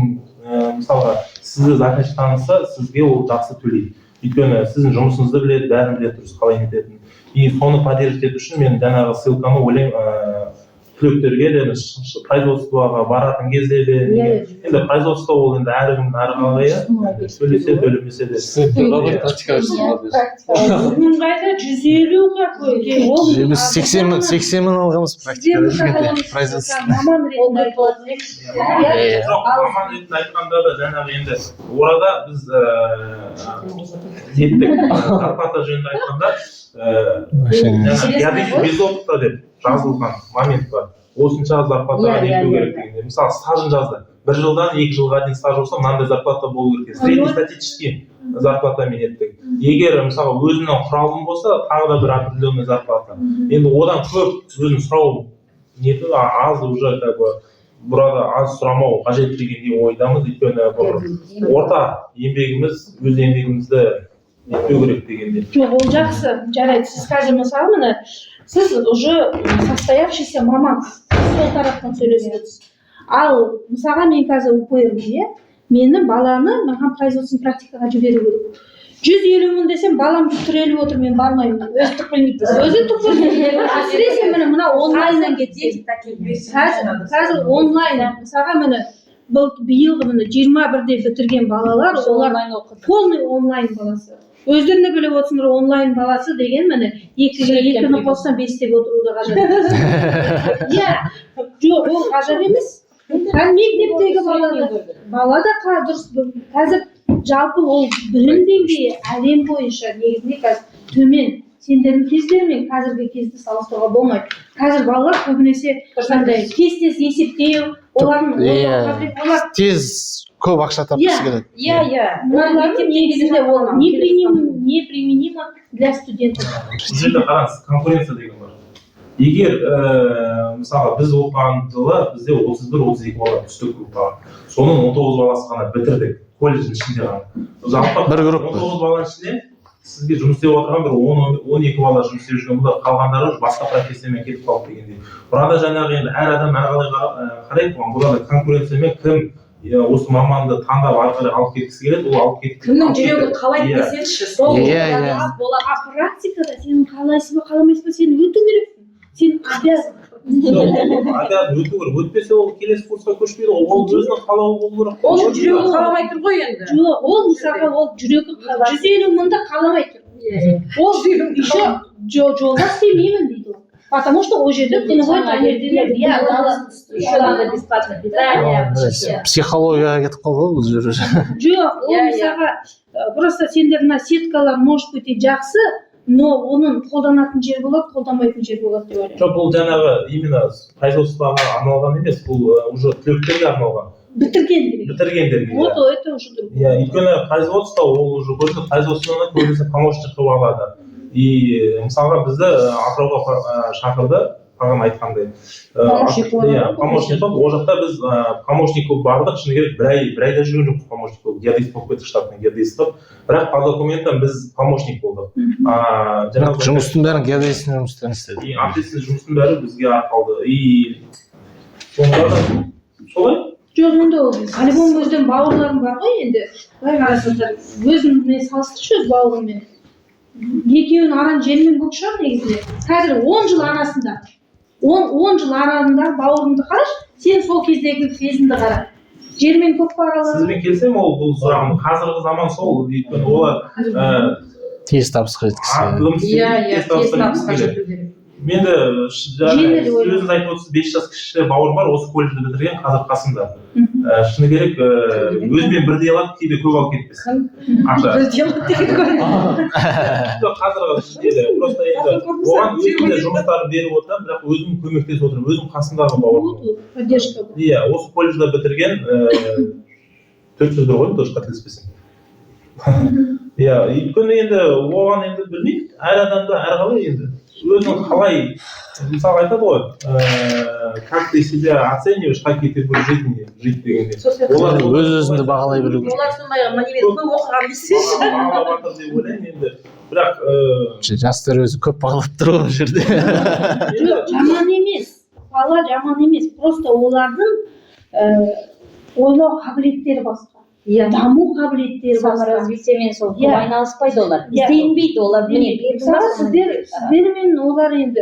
Speaker 5: мысалға сізді заказчик таныса, сізге ол жақсы төлейді. Өйткені сіздің жұмысыңызды біледі, бәрін біледі, дұрыс қалай нететінін. И соны поддерживать ету үшін мен жаңағы ссылканы ойлаймын, түлектерге де производствоға баратын кезде де енді производство ол енді әркім әрқалай сөйлесе төлемесе де
Speaker 6: қайда 150 қой
Speaker 1: біз 80 мың алғанбыз практикада производство
Speaker 6: маман ретінде
Speaker 5: жоқ маман ретінде айтқанда да жаңағы енді орада біз неттік зарплата жөнінде айтқанда геодезия без опыта деп жазылған момент бар. Осынша зарплатаға нету керек дегенде. Мысалы, стажын жазды. 1 жылдан 2 жылға дейін стаж болса, мынандай зарплата болу керек. Среднестатистический зарплатамен еттік. Егер, мысалы, өзінің құралым болса, тағы да бір определенный зарплата. Енді одан көп өзінің сұрау неті аз уже, как бы, burada аз сұрамау қажет дегендей ойдамыз. Өйткені орта еңбегіміз, өз еңбегімізді нетпеу керек дегенде.
Speaker 6: Жоқ, ол жақсы. Жарайды, сіз қазір мысалы міне сіз уже состоявшийся маман, сол тараптан сөйлесіңіз. Ал мысалға мен қазір оқуырмын, мені баланы маған производственный практикаға жіберу керек. 150 мың десем, балам түреліп отыр, мен бармаймын. Өзі түк білмейді. Өзі түк білмейді. Әсіресе мына онлайннан кетеді. Қазір онлайн, мысалға міне биылғы міне 21-де бітірген балалар, олар полный онлайн баласы. Өздеріне біліп отырсыңдар, онлайн баласы деген міне 2-ні қоссам 5 деп отыруды ғажап. Жоқ, ол ғажап емес. Мектептегі бала да қазір жалпы ол білім деңгейі әлем бойынша негізінде қазір төмен. Сендердің кездермен қазіргі кезді салыстыруға болмайды. Қазір балалар көбінесе кестес есептеу, олардың
Speaker 1: тез көп ақша тапқысы келеді.
Speaker 6: Олардың негізінде ол неприменимо для студентов.
Speaker 5: Бізде қараңыз, конкуренция деген бар. Егер, мысалы, біз оқыған жылы бізде 31-32 бала түстік группаға. Соның 19 баласы ғана бітірдік, колледждің ішінде ғана. Жалпы 19 баланың ішінде сізге жұмыс істеп отырған бір 10-12 бала жұмыс істеп жүрген, бұлар қалғандары басқа профессиямен кетіп қалды дегендей. Burada жаңағы енді әр адам әрқалай қарайды, бұларда конкуренциямен кім осы маманды таңдап арқылы алып кеткісі келеді, ол алып кетті.
Speaker 2: Кімнің жүрегі қалайды десеңізші, сол
Speaker 6: практикада сен қалайсыз ба, қаламайсыз ба, сен өту керексің. Сен обязан.
Speaker 5: Өту керек, өтпесе ол келесі курсқа көшпейді, ол өзінің қалауы болу керек.
Speaker 2: Ол жүрегі қаламай тұр ғой енді.
Speaker 6: Жоқ, ол мысалға ол жүрегі 150 мыңды қаламай тұр. Ол еще жолда істемеймін дейді ол. Потому что ол жерде күні бойы таңертеңнен
Speaker 2: бесплатное питание.
Speaker 1: Психологияға кетіп қалды ғой бұл жер.
Speaker 6: Жоқ, ол мысалға просто сендер мына сеткалар может быть жақсы, но оның қолданатын жер болады, қолданбайтын жер болады деп ойлаймын.
Speaker 5: Жоқ, бұл жаңағы именно производствоға арналған емес, бұл уже түлектерге арналған. Бітіргендерге.
Speaker 6: Вот это уже другое.
Speaker 5: Өйткені производство ол уже көбісі производствоны көбісі помощник қылып алады. И мысалға бізді атырауға шақырды, ағам айтқандай. Помощник болып, ол жақта біз помощник болып бардық, шыны керек бір айда жүрген жоқпыз помощник болып, геодезист болып кеттік, штатный геодезист болып. Бірақ по документам біз помощник болдық.
Speaker 1: Жұмыстың бәрін геодезистің жұмыстарын істеді.
Speaker 5: Ответственный жұмыстың бәрі бізге арқалды. И сонда да солай.
Speaker 6: Жоқ, енді ол по-любому өздің бауырларым бар ғой енді. Былай қарасаңдар, өзіммен салыстыршы өз бауырыммен. Екеуінің аран жермен көк шығар негізінде. Қазір 10 жыл арасында. 10 жыл арасында бауырымды қараш, сен сол кездегі кезіңді қара. Жермен көк аралығы.
Speaker 5: Сізбен келсем ол бұл сұрағым қазіргі заман сол, өйткені олар
Speaker 1: тез табысқа жеткісі.
Speaker 2: Тез табысқа жету керек.
Speaker 5: Менде өзіңіз айтып отырсыз, 5 жас кіші бауырым бар, осы колледжді бітірген, қазір қасымда. Шыны керек, өзімен бірдей алады, кейде көп алып кетпес.
Speaker 2: Бірдей алады деген ғой.
Speaker 5: Қазіргі просто енді оған өзімде жұмыстарын беріп отырам, бірақ өзім көмектесіп отырмын, өзім қасымдағы бауырым.
Speaker 6: Поддержка.
Speaker 5: Осы колледжді бітірген 400 ғой, тоже қателеспесем. иә өйткені енді оған енді білмеймін әр адамда әрқалай енді өзің қалай мысалы айтады ғой как ты себя оцениваешь, как и ты будешь жить дегенде
Speaker 1: өз өзіңді бағалай білу керек.
Speaker 2: олар сондай көп оқыған дейсіз.
Speaker 5: бағалап жатыр деп ойлаймын енді бірақ
Speaker 1: жастар өзі көп бағалап тұр ғой бұл жерде.
Speaker 6: жоқ жаман емес, бала жаман емес, просто олардың ойлау қабілеттері басқа, даму қабілеттері басқа.
Speaker 8: Саморазвитиемен сол көп
Speaker 6: Иә.
Speaker 8: айналыспайды олар,
Speaker 6: Иә.
Speaker 8: ізденбейді олар. Міне
Speaker 6: Мысалы сіздермен олар енді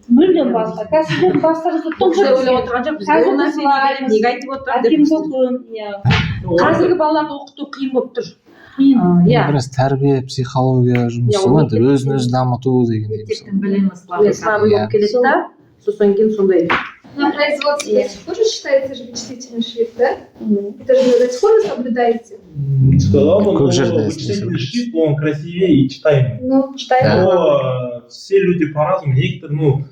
Speaker 6: мүлдем басқа. Қазір сіздер бастарыңызды
Speaker 2: Ойлап отырған жоқ, бізге ол нәрсені неге айтып отыр деп. Қазіргі балаларды оқыту қиын болып тұр. Иә.
Speaker 1: Біраз тәрбие, психология жұмысы ғой, енді өзін өзі дамыту дегендей.
Speaker 4: Мектептің білімі слабый.
Speaker 2: Слабый болып келеді да, сосын кейін сондай.
Speaker 7: На производстве тоже считается же вычислительный шрифт, да? Это же до сих пор вы соблюдаете.
Speaker 5: сказал бы,
Speaker 1: Көп жерде
Speaker 5: вычислительный шрифт, он красивее и читаемый.
Speaker 7: Ну,
Speaker 5: Но все люди по-разному, некоторые,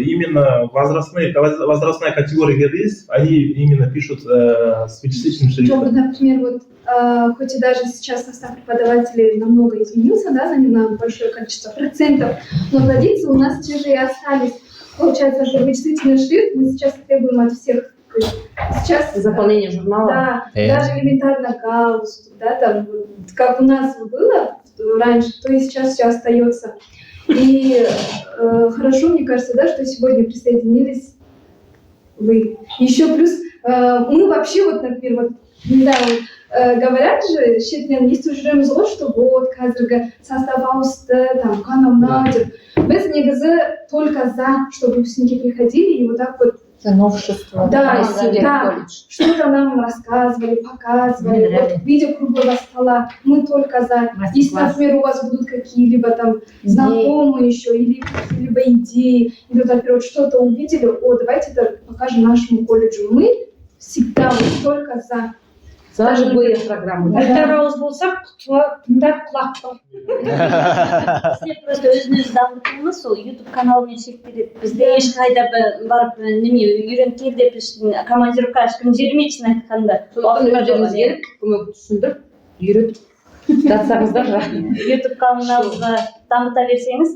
Speaker 5: именно возрастная категория есть, они именно пишут с вычислительным
Speaker 7: что,
Speaker 5: шрифтом.
Speaker 7: например, вот хоть и даже сейчас состав преподавателей намного изменился, да, на большое количество процентов, но традиции у нас те же и остались. Получается, что вычислительный шрифт мы сейчас требуем от всех. Сейчас
Speaker 2: Заполнение журнала.
Speaker 7: Да, даже элементарно галстук, да, там, как у нас было раньше, то и сейчас все остается. И хорошо, мне кажется, да, что сегодня присоединились вы. Еще плюс мы вообще, вот, например, вот, да, вот, говорят же, шетінен естіп ғой, что вот қазіргі состав ауысты, там, қанамна деп. Біз негізі только за, чтобы выпускники приходили и вот так вот
Speaker 8: за новшество.
Speaker 7: Да, что-то нам рассказывали, показывали, вот в виде круглого стола. Мы только за. Если, например, у вас будут какие-либо там знакомые еще, или какие-либо идеи, или, например, что-то увидели, давайте это покажем нашему колледжу. Мы всегда вот только за.
Speaker 2: За любые программы.
Speaker 6: Айтар ауыз болсақ, тыңдар құлақ бар.
Speaker 8: Бізде просто өзін-өзі дамытуымыз сол YouTube каналымен шектеледі. Бізде ешқайда барып неме үйреніп кел деп командировка ешкім жібермейді шын айтқанда.
Speaker 2: Сондықтан өздеріңіз келіп, көмек түсіндіріп, үйретіп жатсаңыздар
Speaker 8: YouTube каналыңызға дамыта берсеңіз,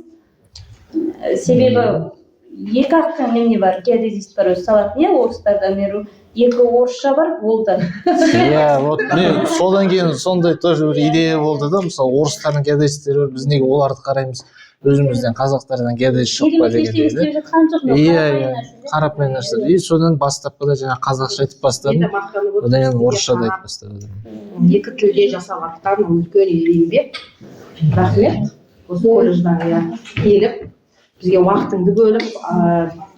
Speaker 8: себебі екі ақ неме бар, геодезист бар, өзі салатын, орыстардан беру. Екі орысша бар, болды.
Speaker 1: Иә, вот мен содан кейін сондай тоже бір идея болды да, мысалы орыстардың геодезистері бар, біз неге оларды қараймыз, өзімізден қазақтардан геодезист жоқ па дегендей. Иә, қарапайым нәрсе. И содан бастапқыда жаңа қазақша айтып бастадым, одан кейін орысша да айтып бастадым.
Speaker 2: Екі тілде жасалғандықтан үлкен еңбек. Рахмет. Осы колледждан келіп, бізге уақытыңды бөліп,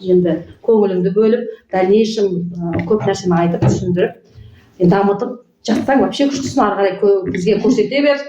Speaker 2: енді көңіліңді бөліп, дальнейшем көп нәрсені айтып, түсіндіріп, дамытып жатсаң, вообще күштісін ары қарай бізге көрсете бер.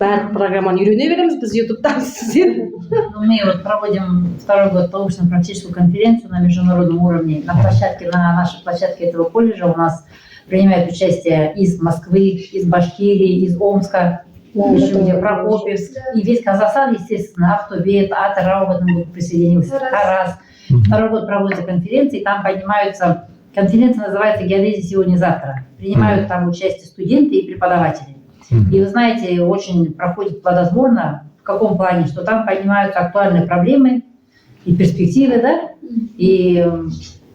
Speaker 2: Барлық программаны үйрене береміз біз ютубтан сізден.
Speaker 4: Мы вот проводим второй год научно-практическую конференцию на международном уровне. На нашей площадке этого колледжа у нас принимают участие из Москвы, из Башкирии, из Омска, еще где Прокопьевск, и весь Казахстан, естественно, Ақтөбе, Атырау в этом году присоединился, Тарас. Второй год проводятся конференции, там поднимаются, конференция называется «Геодезия сегодня-завтра». Принимают там участие студенты и преподаватели. И вы знаете, очень проходит плодотворно, в каком плане, что там поднимаются актуальные проблемы и перспективы, да, и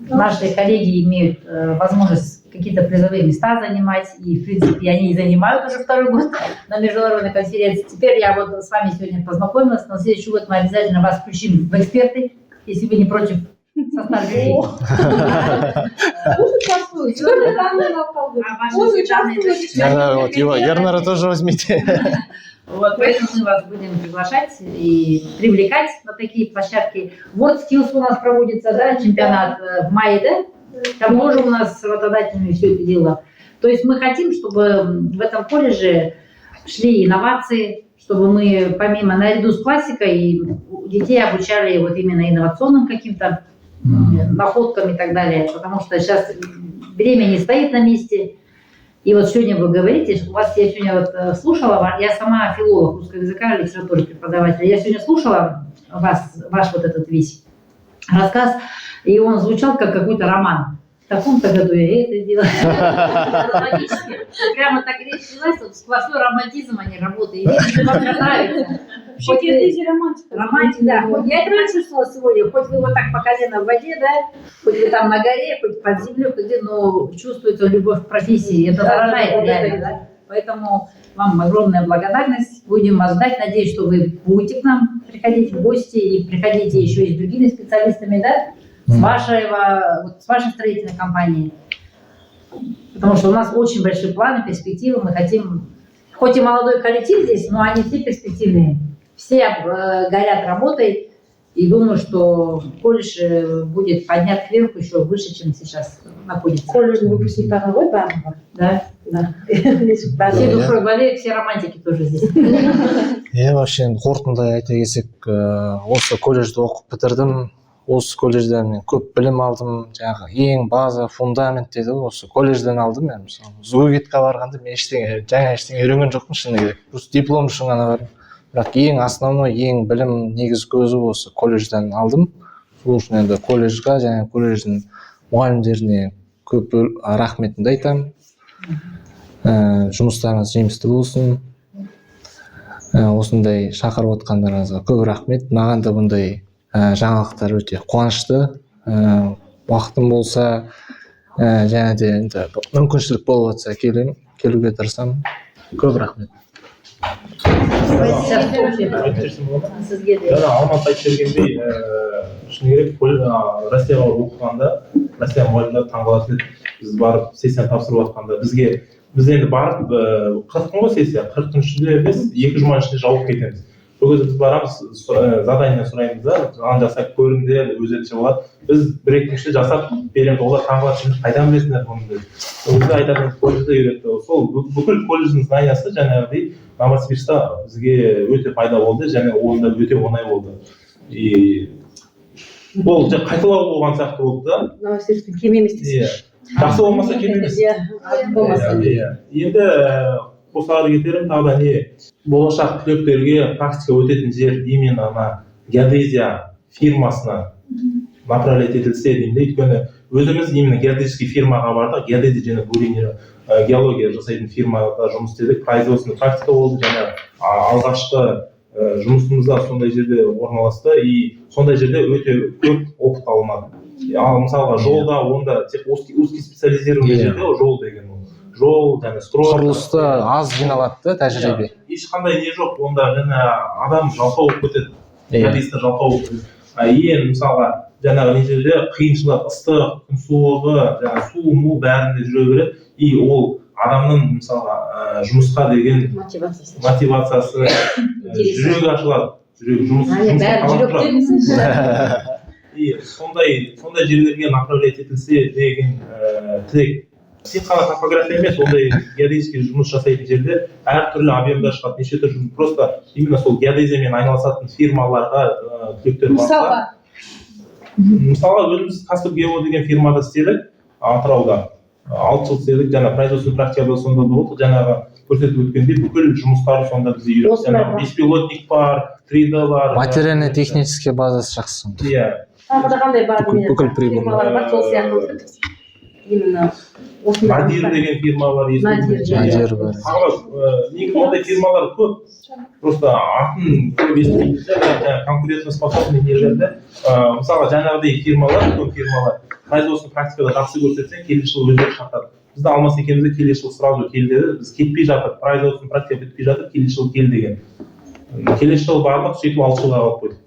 Speaker 4: наши коллеги имеют возможность какие-то призовые места занимать, и, в принципе, они и занимают уже второй год на международной конференции. Теперь я вот с вами сегодня познакомилась, на следующий год мы обязательно вас включим в эксперты, если вы не против составить людей.
Speaker 1: Вот его, Ернара тоже возьмите.
Speaker 4: Вот, поэтому мы вас будем приглашать и привлекать на такие площадки. Вот Skills у нас проводится, да, чемпионат в мае, да? Там тоже у нас с работодателями все это дело. То есть мы хотим, чтобы в этом колледже шли инновации, чтобы мы помимо, наряду с классикой, детей обучали вот именно инновационным каким-то находкам и так далее. Потому что сейчас время не стоит на месте. И вот сегодня вы говорите, у вас я сегодня вот слушала, я сама филолог русского языка, литературы, преподаватель. Я сегодня слушала ваш вот этот весь рассказ, и он звучал как какой-то роман. в таком-то году я это делала. Романтически. Прямо так речь велась, вот сплошной романтизм, а не работа. И если вам нравится. Хоть вы- Романтик, да. Хоть я это почувствовала сегодня, хоть вы вот так по колено в воде, да, хоть вы там на горе, хоть под землей, хоть где, но чувствуется любовь к профессии. Это заражает реально, да. Поэтому вам огромная благодарность. Будем вас ждать. Надеюсь, что вы будете к нам приходить в гости и приходите еще и с другими специалистами, да, с вашей строительной компанией. Потому что у нас очень большие планы, перспективы. Мы хотим, хоть и молодой коллектив здесь, но они все перспективные. Все горят работой. И думаю, что колледж будет поднят кверху еще выше, чем сейчас находится.
Speaker 2: Колледждің выпускниктары ғой барлығы.
Speaker 4: Да. Все душой болеют, все романтики тоже здесь.
Speaker 1: Вообще енді қорытындылай айта келсек, осы колледжді оқып бітірдім. Осы колледжден мен көп білім алдым. Жаңағы ең база, фундамент дейді ғой, осы колледжден алдым. Мен мысалы ЗУГИТқа барғанда мен жаңа ештеңе үйренген жоқпын шыны керек. Просто диплом үшін ғана бардым. Бірақ ең основной, ең білім негізгі көзі осы колледжден алдым. Сол үшін енді колледжға және колледждің мұғалімдеріне көп рахметімді айтамын. Жұмыстарыңыз жемісті болсын. Осындай шақырып отқандарыңызға көп рахмет. Маған да бұндай жаңалықтар өте қуанышты. Уақытым болса, және де мүмкіншілік болып жатса келуге тырысамын. Көп рахмет.
Speaker 4: Сізге де.
Speaker 5: Жаңа Алмат айтып бергендей, шыны керек, Россияға оқығанда, Россия мұғалімдері таңғалатын еді. Біз барып сессияны тапсырып жатқанда, біз енді барып 40 күн ғой сессия, 40 күн ішінде емес, 2 жұма ішінде жауып кетеміз. Сол кезде біз барамыз, задание сұраймыз да, мынаны жасап көріңдер, өзінше болады. Біз 1-2 күн ішінде жасап береміз, олар таңғалады, сендер қайдан білесіңдер бұны? Сол кезде айтатын колледжде үйретті. Сол бүкіл колледждің знаниясы жаңағыдай Новосибирскте бізге өте пайда болды, және ол да өте оңай болды. И ол қайталау болған сияқты болды да.
Speaker 2: Новосибирсктің кем емес десеңші.
Speaker 5: Жақсы болмаса кем емес. Енді қосар кетерім тағы да не, болашақ түлектерге практика өтетін жер именно ана геодезия фирмасына направлять етілсе деймін. Өйткені өзіміз именно геодезический фирмаға бардық, геодезия және бурение геология жасайтын фирмада жұмыс істедік, производственный практика болды, және алғашқы жұмысымызда сондай жерде орналасты, и сондай жерде өте көп опыт алынады. Ал мысалға жолда, онда тек узкий специализированный жерде жол деген ол. Жол және стройка.
Speaker 1: Құрылыста аз жиналады да тәжірибе.
Speaker 5: Ешқандай не жоқ, онда және адам жалқау болып кетеді. Геодезистер жалқау болып кетеді. Ең мысалға жаңағы не жерде қиыншылық, ыстық, күн суығы, су, му бәрінде жүре береді. И ол адамның мысалға жұмысқа деген мотивациясы, жүрегі ашылады. И сондай жерлерге направлять етілсе деген тілек. Тек қана топография емес, ондай геодезический жұмыс жасайтын жерде әртүрлі объемда шығады, неше түрлі жұмыс. Просто именно сол геодезиямен айналысатын фирмаларға түлектер барса. Мысалға өзіміз Каспий Гео деген фирмада істедік, Атырауда. 6 жыл істедік, жаңа производственный практикада сонда болды, жаңағы көрсетіп өткенде бүкіл жұмыстары сонда бізде үйретті. Жаңағы беспилотник бар, 3D бар.
Speaker 1: Материально-технический базасы жақсы.
Speaker 5: Иә.
Speaker 2: Тағы да қандай бар?
Speaker 1: Бүкіл
Speaker 2: фирмалар бар, сол сияқты. Именно
Speaker 5: Надир деген фирма бар.
Speaker 1: Надир бар.
Speaker 5: Негізі ондай фирмалар көп. Просто атын көп естиміз, конкурентно способный нелерде. Мысалға жаңағыдай фирмалар, көп фирмалар производственный практикада жақсы көрсетсең, келесі жылы өздері шақырады. Бізді Алмас екеумізде келесі жылы сразу кел деді. Біз кетпей жатыр, производственный практика бітпей жатыр, келесі жылы кел деген. Келесі жылы бардық, сөйтіп 6 жылға қалып қойдық.